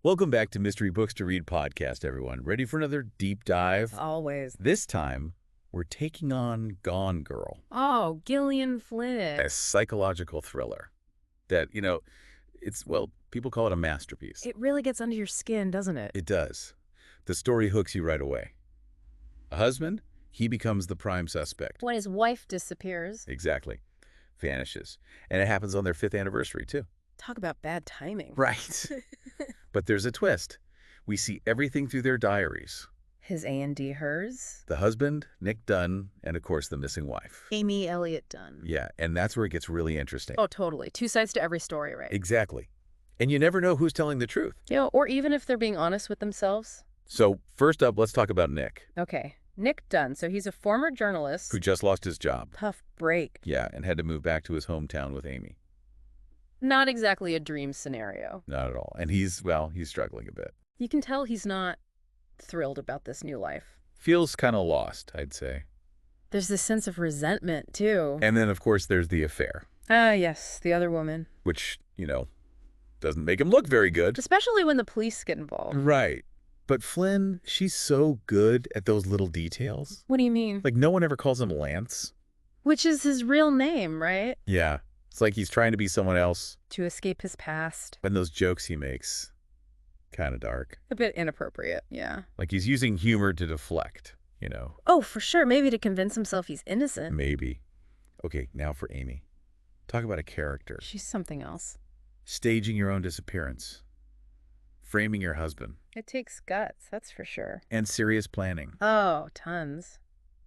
Welcome back to Mystery Books to Read podcast, everyone. Ready for another deep dive? Always. This time, we're taking on Gone Girl, Oh, Gillian Flynn. a psychological thriller that, people call it a masterpiece. It really gets under your skin, doesn't it? It does. The story hooks you right away. A husband, he becomes the prime suspect. When his wife disappears. Exactly. Vanishes. And it happens on their 5th anniversary, too. Talk about bad timing. Right. But there's a twist. We see everything through their diaries. His A&D, hers. The husband, Nick Dunn, and of course the missing wife. Amy Elliott Dunn. Yeah, and that's where it gets really interesting. Oh, totally. 2 sides to every story, right? Exactly. And you never know who's telling the truth. Yeah, or even if they're being honest with themselves. So first up, let's talk about Nick. Okay. Nick Dunn. So he's a former journalist. Who just lost his job. Tough break. Yeah, and had to move back to his hometown with Amy. Not exactly a dream scenario. Not at all. And he's struggling a bit. You can tell he's not thrilled about this new life. Feels kind of lost, I'd say. There's this sense of resentment, too. And then, of course, there's the affair. Ah, yes, the other woman. Which, doesn't make him look very good. Especially when the police get involved. Right. But Flynn, she's so good at those little details. What do you mean? Like, no one ever calls him Lance. Which is his real name, right? Yeah. It's like he's trying to be someone else. To escape his past. And those jokes he makes, kind of dark. A bit inappropriate, yeah. Like he's using humor to deflect, Oh, for sure. Maybe to convince himself he's innocent. Maybe. Okay, now for Amy. Talk about a character. She's something else. Staging your own disappearance. Framing your husband. It takes guts, that's for sure. And serious planning. Oh, tons.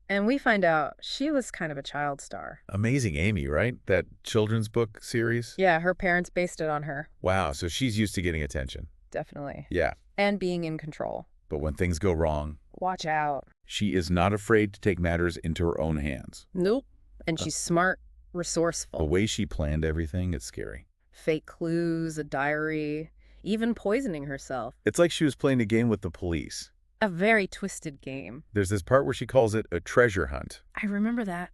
And we find out she was kind of a child star. Amazing Amy, right? That children's book series? Yeah, her parents based it on her. Wow, so she's used to getting attention. Definitely. Yeah. And being in control. But when things go wrong, watch out. She is not afraid to take matters into her own hands. Nope. And she's smart, resourceful. The way she planned everything, it's scary. Fake clues, a diary, even poisoning herself. It's like she was playing a game with the police. A very twisted game. There's this part where she calls it a treasure hunt. I remember that.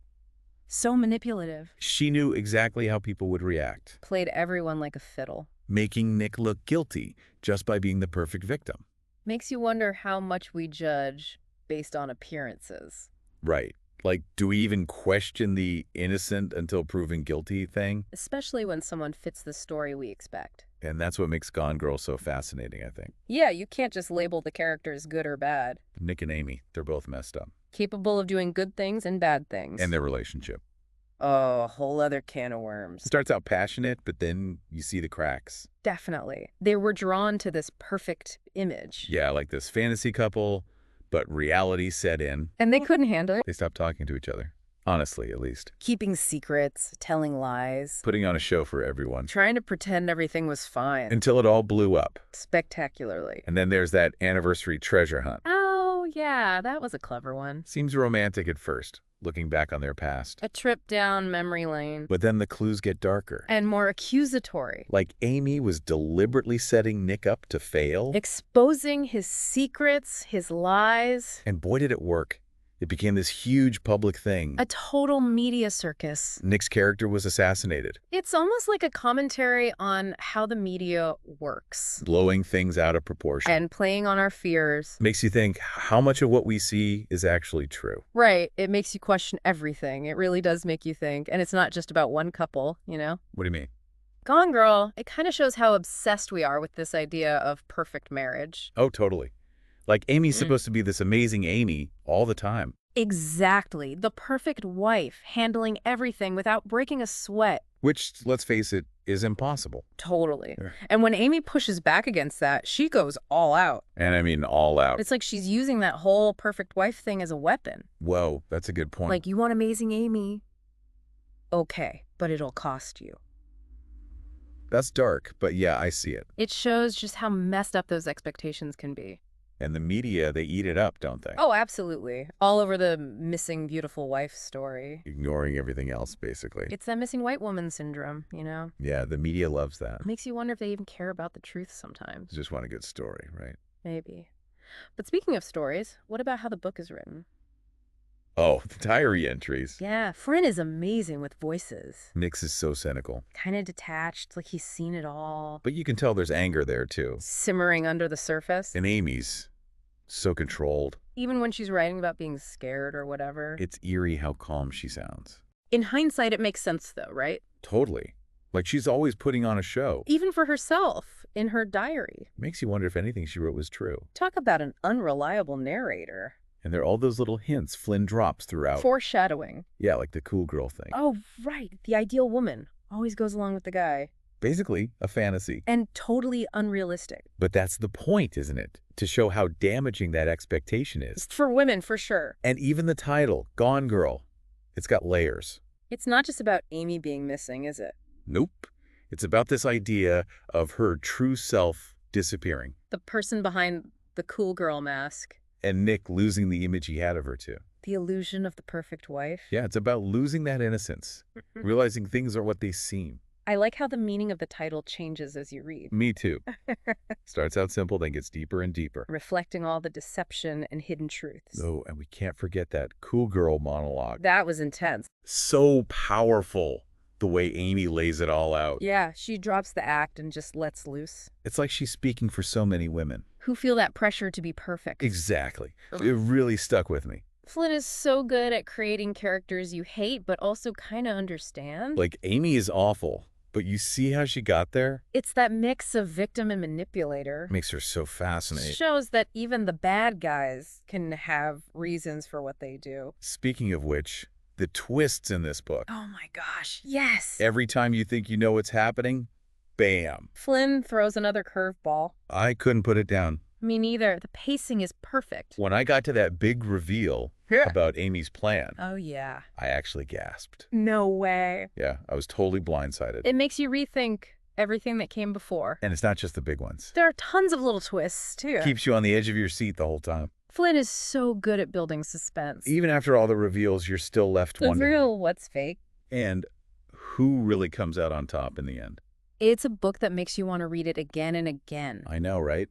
So manipulative. She knew exactly how people would react. Played everyone like a fiddle. Making Nick look guilty just by being the perfect victim. Makes you wonder how much we judge based on appearances. Right. Like, do we even question the innocent until proven guilty thing? Especially when someone fits the story we expect. And that's what makes Gone Girl so fascinating, I think. Yeah, you can't just label the characters good or bad. Nick and Amy, they're both messed up. Capable of doing good things and bad things. And their relationship. Oh, a whole other can of worms. It starts out passionate, but then you see the cracks. Definitely. They were drawn to this perfect image. Yeah, like this fantasy couple, but reality set in. And they couldn't handle it. They stopped talking to each other. Honestly, at least. Keeping secrets, telling lies. Putting on a show for everyone. Trying to pretend everything was fine. Until it all blew up. Spectacularly. And then there's that anniversary treasure hunt. Oh, yeah, that was a clever one. Seems romantic at first, looking back on their past. A trip down memory lane. But then the clues get darker. And more accusatory. Like Amy was deliberately setting Nick up to fail. Exposing his secrets, his lies. And boy, did it work. It became this huge public thing. A total media circus. Nick's character was assassinated. It's almost like a commentary on how the media works. Blowing things out of proportion. And playing on our fears. Makes you think how much of what we see is actually true. Right. It makes you question everything. It really does make you think. And it's not just about one couple, What do you mean? Gone Girl, it kind of shows how obsessed we are with this idea of perfect marriage. Oh, totally. Like Amy's supposed to be this amazing Amy all the time. Exactly. The perfect wife, handling everything without breaking a sweat. Which, let's face it, is impossible. Totally. Yeah. And when Amy pushes back against that, she goes all out. And I mean all out. It's like she's using that whole perfect wife thing as a weapon. Whoa, that's a good point. Like, you want amazing Amy? Okay, but it'll cost you. That's dark, but yeah, I see it. It shows just how messed up those expectations can be. And the media, they eat it up, don't they? Oh, absolutely. All over the missing beautiful wife story. Ignoring everything else, basically. It's that missing white woman syndrome, Yeah, the media loves that. Makes you wonder if they even care about the truth sometimes. Just want a good story, right? Maybe. But speaking of stories, what about how the book is written? Oh, the diary entries. Yeah, Flynn is amazing with voices. Nix is so cynical. Kind of detached, like he's seen it all. But you can tell there's anger there, too. Simmering under the surface. And Amy's so controlled. Even when she's writing about being scared or whatever. It's eerie how calm she sounds. In hindsight, it makes sense though, right? Totally. Like she's always putting on a show. Even for herself, in her diary. Makes you wonder if anything she wrote was true. Talk about an unreliable narrator. And there are all those little hints Flynn drops throughout. Foreshadowing. Yeah, like the cool girl thing. Oh, right. The ideal woman. Always goes along with the guy. Basically, a fantasy. And totally unrealistic. But that's the point, isn't it? To show how damaging that expectation is. For women, for sure. And even the title, Gone Girl, it's got layers. It's not just about Amy being missing, is it? Nope. It's about this idea of her true self disappearing. The person behind the cool girl mask. And Nick losing the image he had of her, too. The illusion of the perfect wife. Yeah, it's about losing that innocence. Realizing things are what they seem. I like how the meaning of the title changes as you read. Me too. Starts out simple, then gets deeper and deeper. Reflecting all the deception and hidden truths. Oh, and we can't forget that cool girl monologue. That was intense. So powerful, the way Amy lays it all out. Yeah, she drops the act and just lets loose. It's like she's speaking for so many women. Who feel that pressure to be perfect. Exactly. It really stuck with me. Flynn is so good at creating characters you hate, but also kind of understand. Like, Amy is awful, but you see how she got there? It's that mix of victim and manipulator. Makes her so fascinating. Shows that even the bad guys can have reasons for what they do. Speaking of which, the twists in this book. Oh my gosh, yes! Every time you think you know what's happening, bam. Flynn throws another curveball. I couldn't put it down. Me neither. The pacing is perfect. When I got to that big reveal about Amy's plan, Oh yeah. I actually gasped. No way. Yeah, I was totally blindsided. It makes you rethink everything that came before. And it's not just the big ones. There are tons of little twists, too. Keeps you on the edge of your seat the whole time. Flynn is so good at building suspense. Even after all the reveals, you're still left What's wondering. real, what's fake? And who really comes out on top in the end? It's a book that makes you want to read it again and again. I know, right?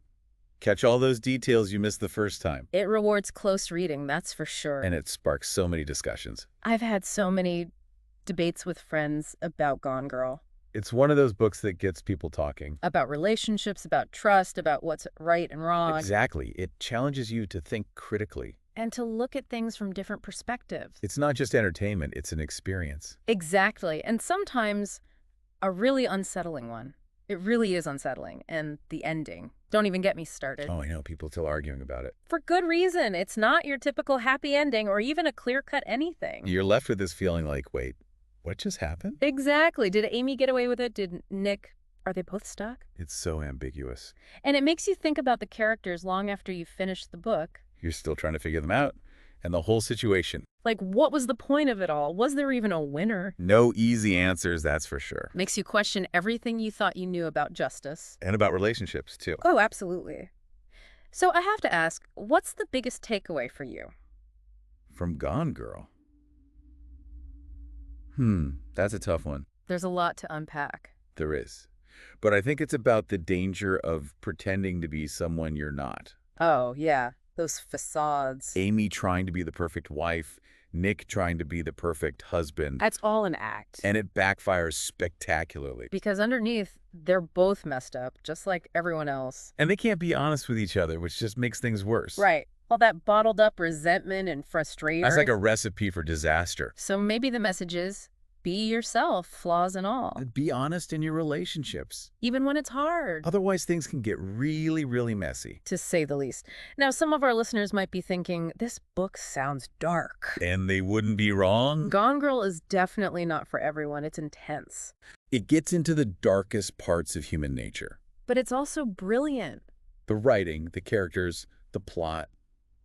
Catch all those details you missed the first time. It rewards close reading, that's for sure. And it sparks so many discussions. I've had so many debates with friends about Gone Girl. It's one of those books that gets people talking. About relationships, about trust, about what's right and wrong. Exactly. It challenges you to think critically. And to look at things from different perspectives. It's not just entertainment, it's an experience. Exactly. And sometimes a really unsettling one. It really is unsettling. And the ending. Don't even get me started. Oh, I know. People still arguing about it. For good reason. It's not your typical happy ending or even a clear-cut anything. You're left with this feeling like, wait, what just happened? Exactly. Did Amy get away with it? Did Nick? Are they both stuck? It's so ambiguous. And it makes you think about the characters long after you finish the book. You're still trying to figure them out. And the whole situation. Like, what was the point of it all? Was there even a winner? No easy answers, that's for sure. Makes you question everything you thought you knew about justice. And about relationships, too. Oh, absolutely. So I have to ask, what's the biggest takeaway for you? From Gone Girl? That's a tough one. There's a lot to unpack. There is. But I think it's about the danger of pretending to be someone you're not. Oh, yeah. Those facades. Amy trying to be the perfect wife, Nick trying to be the perfect husband. That's all an act. And it backfires spectacularly. Because underneath, they're both messed up, just like everyone else. And they can't be honest with each other, which just makes things worse. Right. All that bottled up resentment and frustration. That's like a recipe for disaster. So maybe the message is, be yourself, flaws and all. Be honest in your relationships. Even when it's hard. Otherwise, things can get really, really messy. To say the least. Now, some of our listeners might be thinking, this book sounds dark. And they wouldn't be wrong. Gone Girl is definitely not for everyone. It's intense. It gets into the darkest parts of human nature. But it's also brilliant. The writing, the characters, the plot.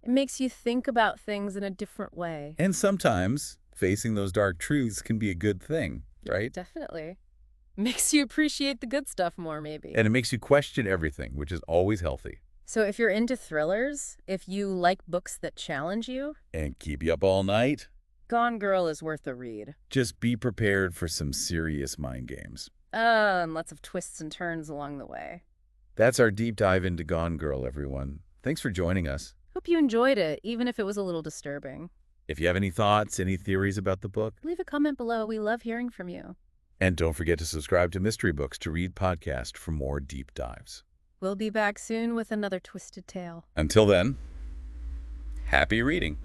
It makes you think about things in a different way. And sometimes facing those dark truths can be a good thing, right? Definitely. Makes you appreciate the good stuff more, maybe. And it makes you question everything, which is always healthy. So if you're into thrillers, if you like books that challenge you, And keep you up all night, Gone Girl is worth a read. just be prepared for some serious mind games. And lots of twists and turns along the way. That's our deep dive into Gone Girl, everyone. Thanks for joining us. Hope you enjoyed it, even if it was a little disturbing. If you have any thoughts, any theories about the book, Leave a comment below. We love hearing from you. and don't forget to subscribe to Mystery Books to Read podcast for more deep dives. We'll be back soon with another twisted tale. Until then, happy reading.